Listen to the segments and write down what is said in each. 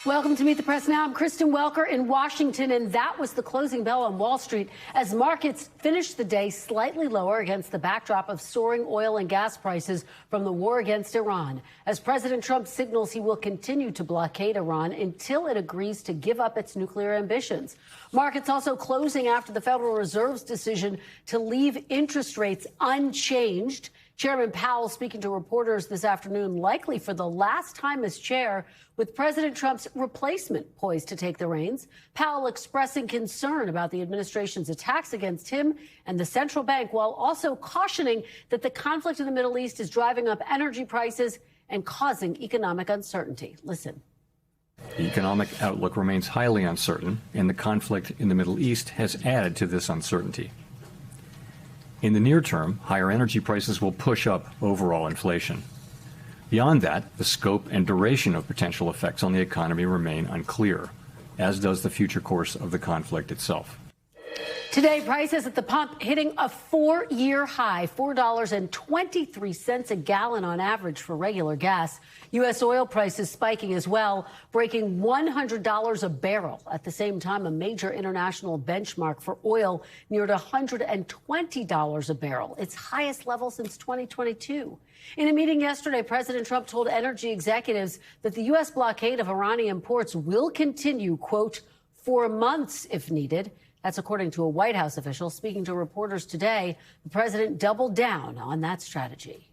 Welcome to Meet the Press Now. I'm Kristen Welker in Washington, and that was the closing bell on Wall Street as markets finished the day slightly lower against the backdrop of soaring oil and gas prices from the war against Iran, as President Trump signals he will continue to blockade Iran until it agrees to give up its nuclear ambitions. Markets also closing after the Federal Reserve's decision to leave interest rates unchanged. Chairman Powell speaking to reporters this afternoon, likely for the last time as chair, with President Trump's replacement poised to take the reins. Powell expressing concern about the administration's attacks against him and the central bank, while also cautioning that the conflict in the Middle East is driving up energy prices and causing economic uncertainty. Listen. The economic outlook remains highly uncertain, and the conflict in the Middle East has added to this uncertainty. In the near term, higher energy prices will push up overall inflation. Beyond that, the scope and duration of potential effects on the economy remain unclear, as does the future course of the conflict itself. Today, prices at the pump hitting a four-year high, $4.23 a gallon on average for regular gas. U.S. oil prices spiking as well, breaking $100 a barrel. At the same time, a major international benchmark for oil neared $120 a barrel, its highest level since 2022. In a meeting yesterday, President Trump told energy executives that the U.S. blockade of Iranian ports will continue, quote, for months if needed. That's according to a White House official. Speaking to reporters today, the president doubled down on that strategy.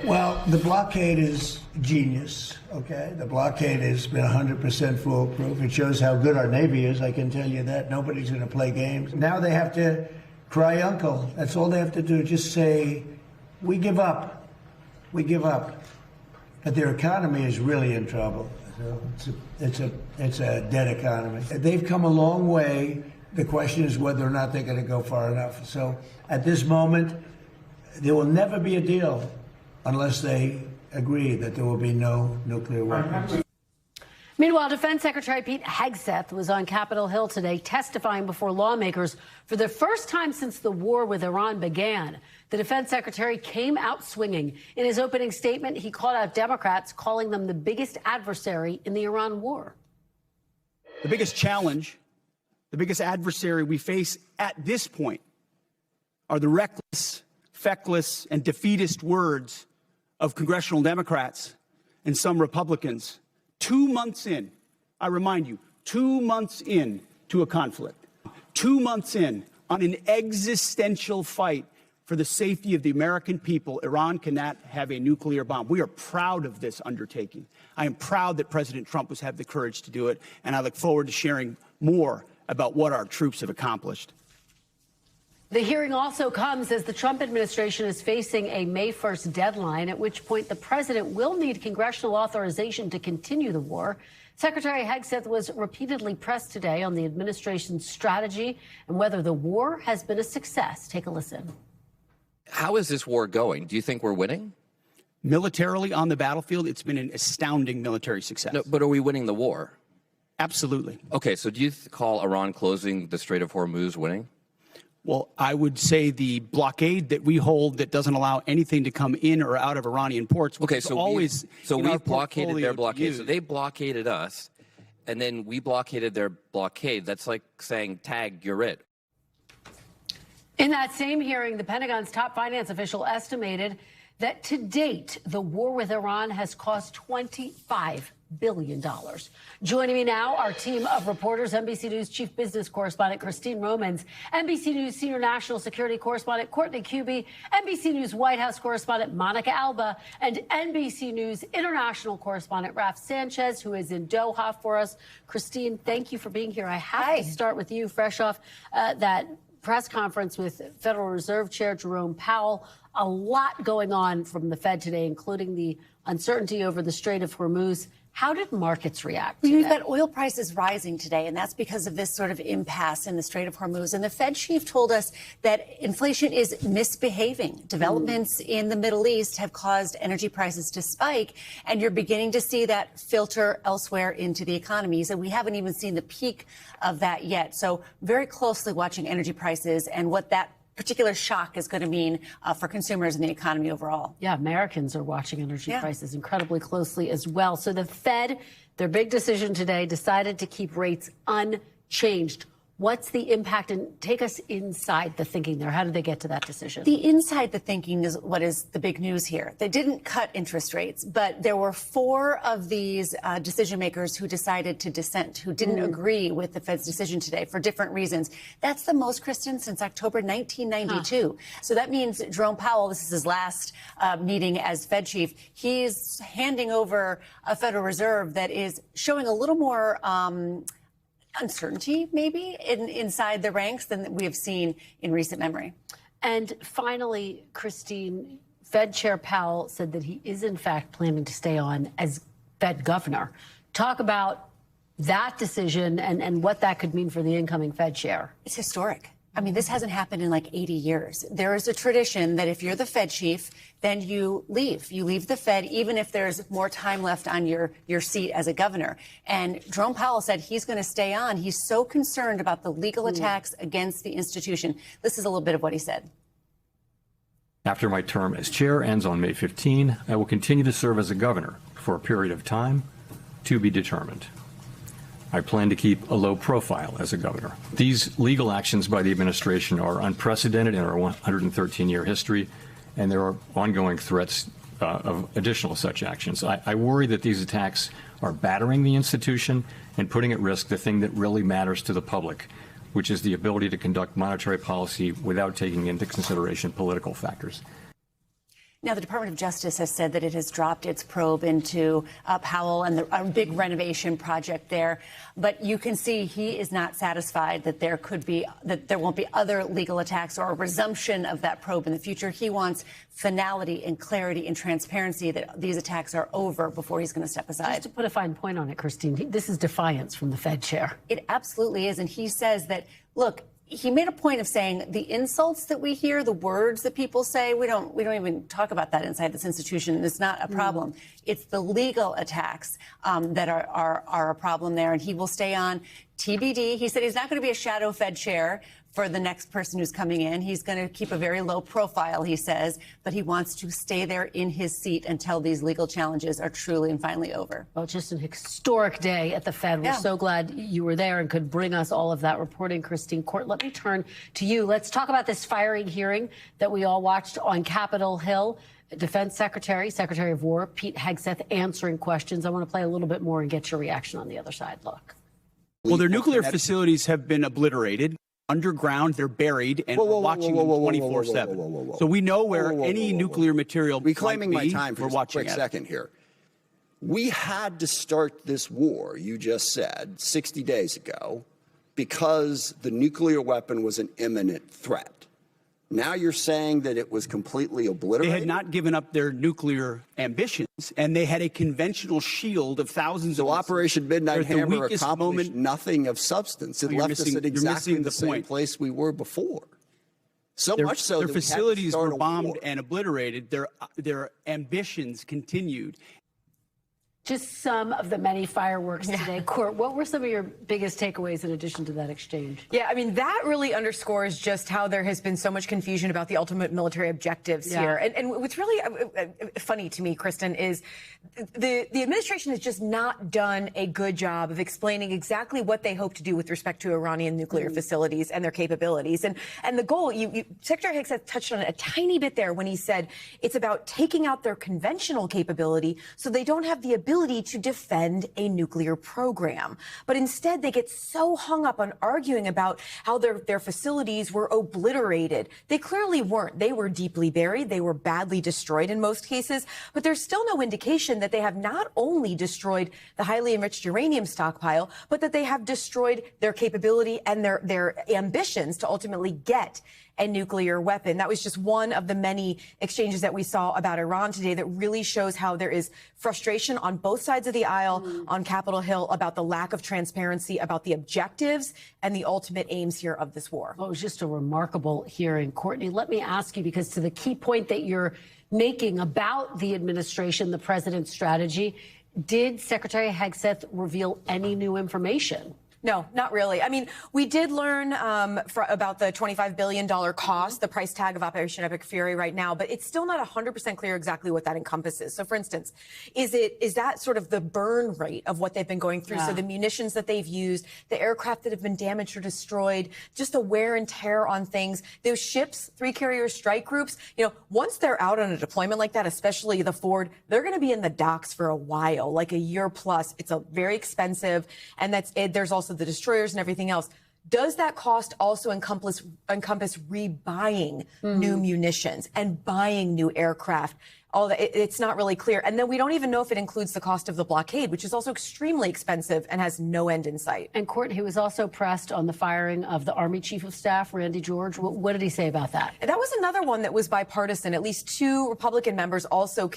Well, the blockade is genius, okay? The blockade has been 100% foolproof. It shows how good our Navy is, I can tell you that. Nobody's going to play games. Now they have to cry uncle. That's all they have to do, just say, we give up. We give up. But their economy is really in trouble. So it's a dead economy. They've come a long way. The question is whether or not they're going to go far enough. So at this moment, there will never be a deal unless they agree that there will be no nuclear weapons. Meanwhile, Defense Secretary Pete Hegseth was on Capitol Hill today testifying before lawmakers for the first time since the war with Iran began. The defense secretary came out swinging. In his opening statement, he called out Democrats, calling them the biggest adversary in the Iran war. The biggest challenge, the biggest adversary we face at this point are the reckless, feckless, and defeatist words of congressional Democrats and some Republicans 2 months in, I remind you, 2 months in to a conflict, 2 months in on an existential fight for the safety of the American people. Iran cannot have a nuclear bomb. We are proud of this undertaking. I am proud that President Trump has had the courage to do it, and I look forward to sharing more about what our troops have accomplished. The hearing also comes as the Trump administration is facing a May 1st deadline, at which point the president will need congressional authorization to continue the war. Secretary Hegseth was repeatedly pressed today on the administration's strategy and whether the war has been a success. Take a listen. How is this war going? Do you think we're winning? Militarily on the battlefield, it's been an astounding military success. No, but are we winning the war? Absolutely. Okay, so do you call Iran closing the Strait of Hormuz winning? Well, I would say the blockade that we hold that doesn't allow anything to come in or out of Iranian ports. Okay, so we've blockaded their blockade. So they blockaded us, and then we blockaded their blockade. That's like saying, tag, you're it. In that same hearing, the Pentagon's top finance official estimated that to date, the war with Iran has cost $25 billion. Joining me now, our team of reporters, NBC News chief business correspondent Christine Romans, NBC News senior national security correspondent Courtney Kube, NBC News White House correspondent Monica Alba, and NBC News international correspondent Raf Sanchez, who is in Doha for us. Christine, thank you for being here. I have to start with you, fresh off that press conference with Federal Reserve Chair Jerome Powell. A lot going on from the Fed today, including the uncertainty over the Strait of Hormuz. How did markets react? We've got oil prices rising today, and that's because of this sort of impasse in the Strait of Hormuz. And the Fed chief told us that inflation is misbehaving. Developments in the Middle East have caused energy prices to spike, and you're beginning to see that filter elsewhere into the economies. And we haven't even seen the peak of that yet. So very closely watching energy prices and what that particular shock is going to mean for consumers and the economy overall. Yeah, Americans are watching energy prices incredibly closely as well. So the Fed Their big decision today decided to keep rates unchanged. What's the impact? And take us inside the thinking there. How did they get to that decision? The inside the thinking is what is the big news here. They didn't cut interest rates, but there were 4 of these decision makers who decided to dissent, who didn't agree with the Fed's decision today for different reasons. That's the most, Kristen, since October 1992. So that means Jerome Powell, this is his last meeting as Fed chief, he's handing over a Federal Reserve that is showing a little more uncertainty, maybe, inside the ranks than we have seen in recent memory. And finally, Christine, Fed Chair Powell said that he is, in fact, planning to stay on as Fed governor. Talk about that decision and what that could mean for the incoming Fed chair. It's historic. I mean, this hasn't happened in like 80 years. There is a tradition that if you're the Fed chief, then you leave. You leave the Fed, even if there's more time left on your seat as a governor. And Jerome Powell said he's going to stay on. He's so concerned about the legal attacks against the institution. This is a little bit of what he said. After my term as chair ends on May 15, I will continue to serve as a governor for a period of time to be determined. I plan to keep a low profile as a governor. These legal actions by the administration are unprecedented in our 113-year history, and there are ongoing threats of additional such actions. I worry that these attacks are battering the institution and putting at risk the thing that really matters to the public, which is the ability to conduct monetary policy without taking into consideration political factors. Now, the Department of Justice has said that it has dropped its probe into Powell and a big renovation project there. But you can see he is not satisfied that there won't be other legal attacks or a resumption of that probe in the future. He wants finality and clarity and transparency that these attacks are over before he's going to step aside. Just to put a fine point on it, Christine, this is defiance from the Fed chair. It absolutely is. And he says that, look, he made a point of saying the insults that we hear, the words that people say, we don't even talk about that inside this institution. It's not a problem. It's the legal attacks that are a problem there. And he will stay on TBD. He said he's not going to be a shadow Fed chair for the next person who's coming in. He's going to keep a very low profile, he says, but he wants to stay there in his seat until these legal challenges are truly and finally over. Well, just an historic day at the Fed. We're so glad you were there and could bring us all of that reporting, Christine. Court, let me turn to you. Let's talk about this firing hearing that we all watched on Capitol Hill. Defense Secretary of War, Pete Hegseth, answering questions. I want to play a little bit more and get your reaction on the other side. Look. Well, their nuclear facilities have been obliterated. Underground, they're buried, and we're watching them 24/7. So we know where any nuclear material reclaiming might be. my time for we're watching a quick second here. We had to start this war, you just said, 60 days ago, because the nuclear weapon was an imminent threat. Now you're saying that it was completely obliterated? They had not given up their nuclear ambitions, and they had a conventional shield of thousands of missiles. So Operation Midnight Hammer accomplished nothing of substance. It left us at exactly the same place we were before. So much so their that facilities we had to were start a bombed war. and obliterated. Their ambitions continued. Just some of the many fireworks today. Court, what were some of your biggest takeaways in addition to that exchange? Yeah, I mean, that really underscores just how there has been so much confusion about the ultimate military objectives here. And what's really funny to me, Kristen, is the administration has just not done a good job of explaining exactly what they hope to do with respect to Iranian nuclear facilities and their capabilities. And the goal, Secretary Hegseth touched on it a tiny bit there when he said it's about taking out their conventional capability so they don't have the ability to defend a nuclear program. But instead, they get so hung up on arguing about how their facilities were obliterated. They clearly weren't. They were deeply buried. They were badly destroyed in most cases. But there's still no indication that they have not only destroyed the highly enriched uranium stockpile, but that they have destroyed their capability and their ambitions to ultimately get a nuclear weapon. That was just one of the many exchanges that we saw about Iran today that really shows how there is frustration on both sides of the aisle on Capitol Hill about the lack of transparency, about the objectives and the ultimate aims here of this war. Well, it was just a remarkable hearing. Courtney, let me ask you, because to the key point that you're making about the administration, the president's strategy, did Secretary Hegseth reveal any new information? No, not really. I mean, we did learn about the $25 billion cost, the price tag of Operation Epic Fury right now, but it's still not 100% clear exactly what that encompasses. So, for instance, is that sort of the burn rate of what they've been going through? Yeah. So the munitions that they've used, the aircraft that have been damaged or destroyed, just the wear and tear on things. Those ships, 3-carrier strike groups, once they're out on a deployment like that, especially the Ford, they're going to be in the docks for a while, like a year plus. It's very expensive, and there's also the destroyers and everything else. Does that cost also encompass rebuying new munitions and buying new aircraft? All that, it's not really clear. And then we don't even know if it includes the cost of the blockade, which is also extremely expensive and has no end in sight. And Courtney was also pressed on the firing of the Army Chief of Staff, Randy George. What did he say about that? That was another one that was bipartisan. At least 2 Republican members also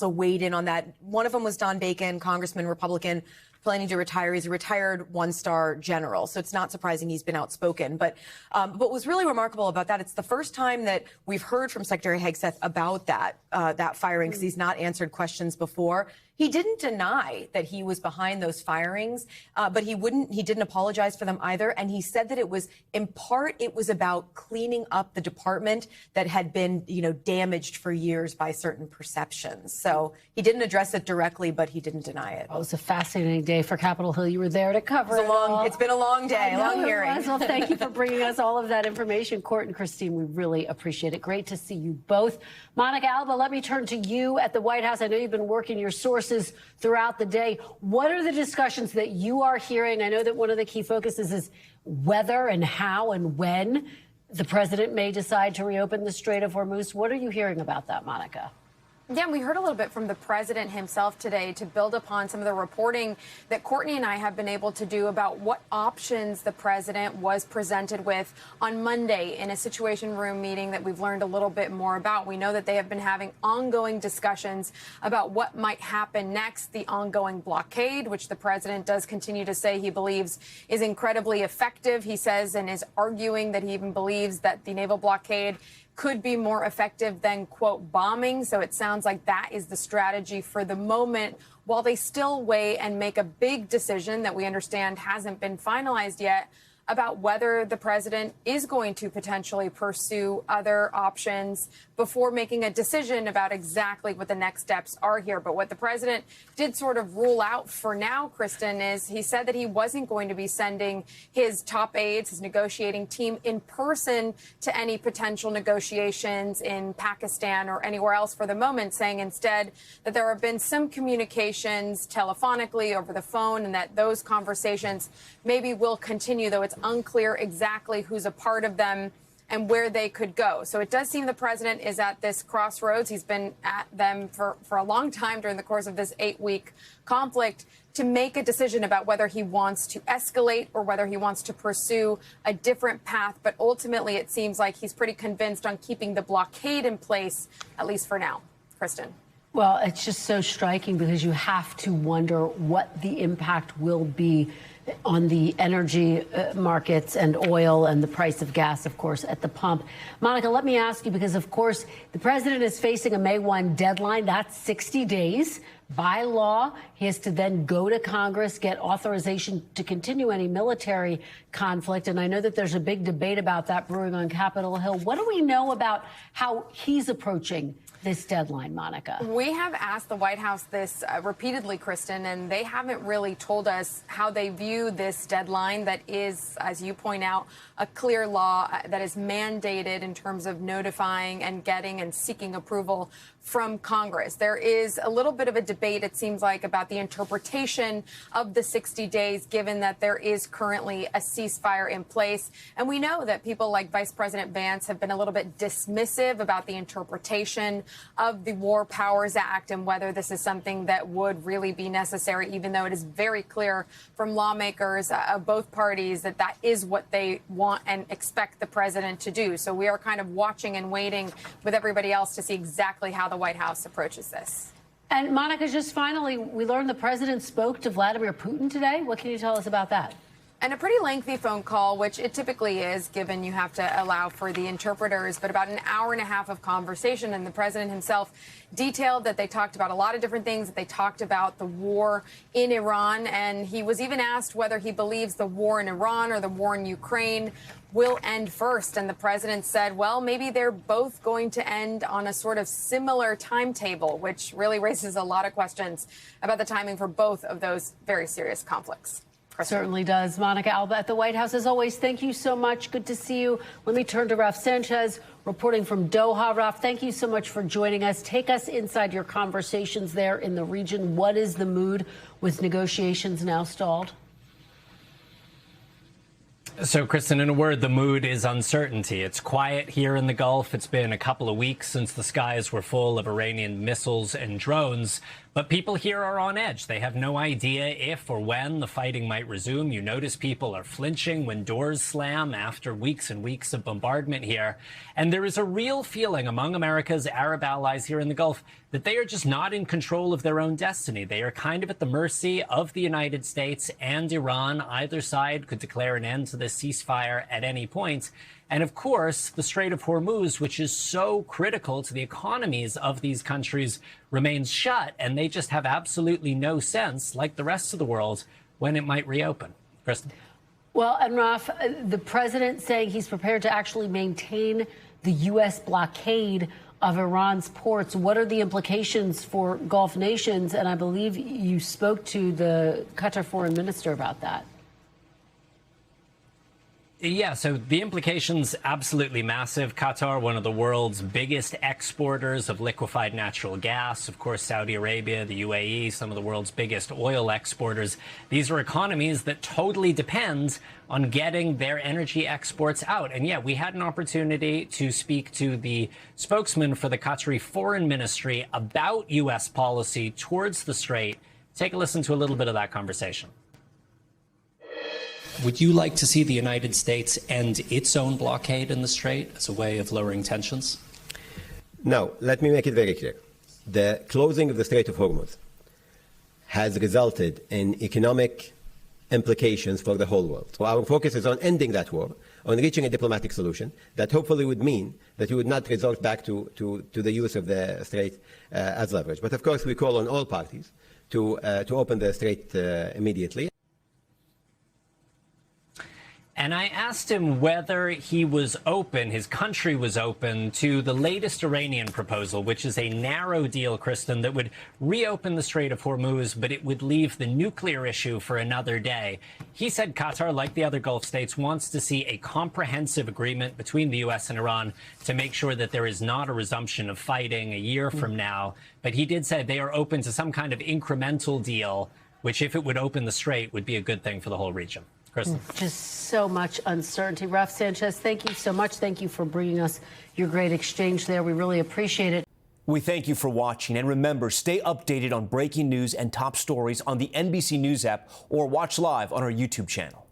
weighed in on that. One of them was Don Bacon, Congressman, Republican, planning to retire. He's a retired 1-star general, so it's not surprising he's been outspoken. But what was really remarkable about that, it's the first time that we've heard from Secretary Hegseth about that firing, because he's not answered questions before. He didn't deny that he was behind those firings, but he didn't apologize for them either. And he said that it was about cleaning up the department that had been, damaged for years by certain perceptions. So he didn't address it directly, but he didn't deny it. It was a fascinating day for Capitol Hill. You were there to cover it. It's been a long day, long hearing. Well, thank you for bringing us all of that information. Court and Christine, we really appreciate it. Great to see you both. Monica, Alba, let me turn to you at the White House. I know you've been working your sources throughout the day. What are the discussions that you are hearing? I know that one of the key focuses is whether and how and when the president may decide to reopen the Strait of Hormuz. What are you hearing about that, Monica? Yeah, we heard a little bit from the president himself today to build upon some of the reporting that Courtney and I have been able to do about what options the president was presented with on Monday in a Situation Room meeting that we've learned a little bit more about. We know that they have been having ongoing discussions about what might happen next, the ongoing blockade, which the president does continue to say he believes is incredibly effective. He says and is arguing that he even believes that the naval blockade could be more effective than, quote, bombing. So it sounds like that is the strategy for the moment, while they still weigh and make a big decision that we understand hasn't been finalized yet about whether the president is going to potentially pursue other options before making a decision about exactly what the next steps are here. But what the president did sort of rule out for now, Kristen, is he said that he wasn't going to be sending his top aides, his negotiating team, in person to any potential negotiations in Pakistan or anywhere else for the moment, saying instead that there have been some communications telephonically over the phone and that those conversations maybe will continue, though it's unclear exactly who's a part of them and where they could go. So it does seem the president is at this crossroads. He's been at them for a long time during the course of this 8-week conflict to make a decision about whether he wants to escalate or whether he wants to pursue a different path. But ultimately, it seems like he's pretty convinced on keeping the blockade in place, at least for now. Kristen. Well, it's just so striking because you have to wonder what the impact will be on the energy markets and oil and the price of gas, of course, at the pump. Monica, let me ask you, because, of course, the president is facing a May 1 deadline. That's 60 days. By law, he has to then go to Congress, get authorization to continue any military conflict. And I know that there's a big debate about that brewing on Capitol Hill. What do we know about how he's approaching this deadline, Monica? We have asked the White House this repeatedly, Kristen, and they haven't really told us how they view this deadline that is, as you point out, a clear law that is mandated in terms of notifying and getting and seeking approval from Congress. There is a little bit of a debate, it seems like, about the interpretation of the 60 days, given that there is currently a ceasefire in place. And we know that people like Vice President Vance have been a little bit dismissive about the interpretation of the War Powers Act and whether this is something that would really be necessary, even though it is very clear from lawmakers of both parties that that is what they want and expect the president to do. So we are kind of watching and waiting with everybody else to see exactly how the White House approaches this. And Monica, just finally, we learned the president spoke to Vladimir Putin today. What can you tell us about that? And a pretty lengthy phone call, which it typically is, given you have to allow for the interpreters, but about an hour and a half of conversation. And the president himself detailed that they talked about a lot of different things, that they talked about the war in Iran. And he was even asked whether he believes the war in Iran or the war in Ukraine will end first. And the president said, well, maybe they're both going to end on a sort of similar timetable, which really raises a lot of questions about the timing for both of those very serious conflicts. Certainly does. Monica, Alba at the White House, as always, thank you so much. Good to see you. Let me turn to Raf Sanchez, reporting from Doha. Raf, thank you so much for joining us. Take us inside your conversations there in the region. What is the mood with negotiations now stalled? So, Kristen, in a word, the mood is uncertainty. It's quiet here in the Gulf. It's been a couple of weeks since the skies were full of Iranian missiles and drones. But people here are on edge. They have no idea if or when the fighting might resume. You notice people are flinching when doors slam after weeks and weeks of bombardment here. And there is a real feeling among America's Arab allies here in the Gulf that they are just not in control of their own destiny. They are kind of at the mercy of the United States and Iran. Either side could declare an end to this ceasefire at any point. And of course, the Strait of Hormuz, which is so critical to the economies of these countries, remains shut, and they just have absolutely no sense, like the rest of the world, when it might reopen. Kristen? Well, and Raf, the president saying he's prepared to actually maintain the U.S. blockade of Iran's ports. What are the implications for Gulf nations? And I believe you spoke to the Qatar foreign minister about that. Yeah, so the implications absolutely massive. Qatar, one of the world's biggest exporters of liquefied natural gas. Of course, Saudi Arabia, the UAE, some of the world's biggest oil exporters. These are economies that totally depend on getting their energy exports out. And yeah, we had an opportunity to speak to the spokesman for the Qatari Foreign Ministry about U.S. policy towards the Strait. Take a listen to a little bit of that conversation. Would you like to see the United States end its own blockade in the Strait as a way of lowering tensions? No, let me make it very clear. The closing of the Strait of Hormuz has resulted in economic implications for the whole world. So our focus is on ending that war, on reaching a diplomatic solution that hopefully would mean that we would not resort back to the use of the Strait as leverage. But of course, we call on all parties to open the Strait immediately. And I asked him whether he was open, his country was open, to the latest Iranian proposal, which is a narrow deal, Kristen, that would reopen the Strait of Hormuz, but it would leave the nuclear issue for another day. He said Qatar, like the other Gulf states, wants to see a comprehensive agreement between the U.S. and Iran to make sure that there is not a resumption of fighting a year from now. But he did say they are open to some kind of incremental deal, which, if it would open the Strait, would be a good thing for the whole region. Kristen. Just so much uncertainty. Raf Sanchez, thank you so much. Thank you for bringing us your great exchange there. We really appreciate it. We thank you for watching. And remember, stay updated on breaking news and top stories on the NBC News app or watch live on our YouTube channel.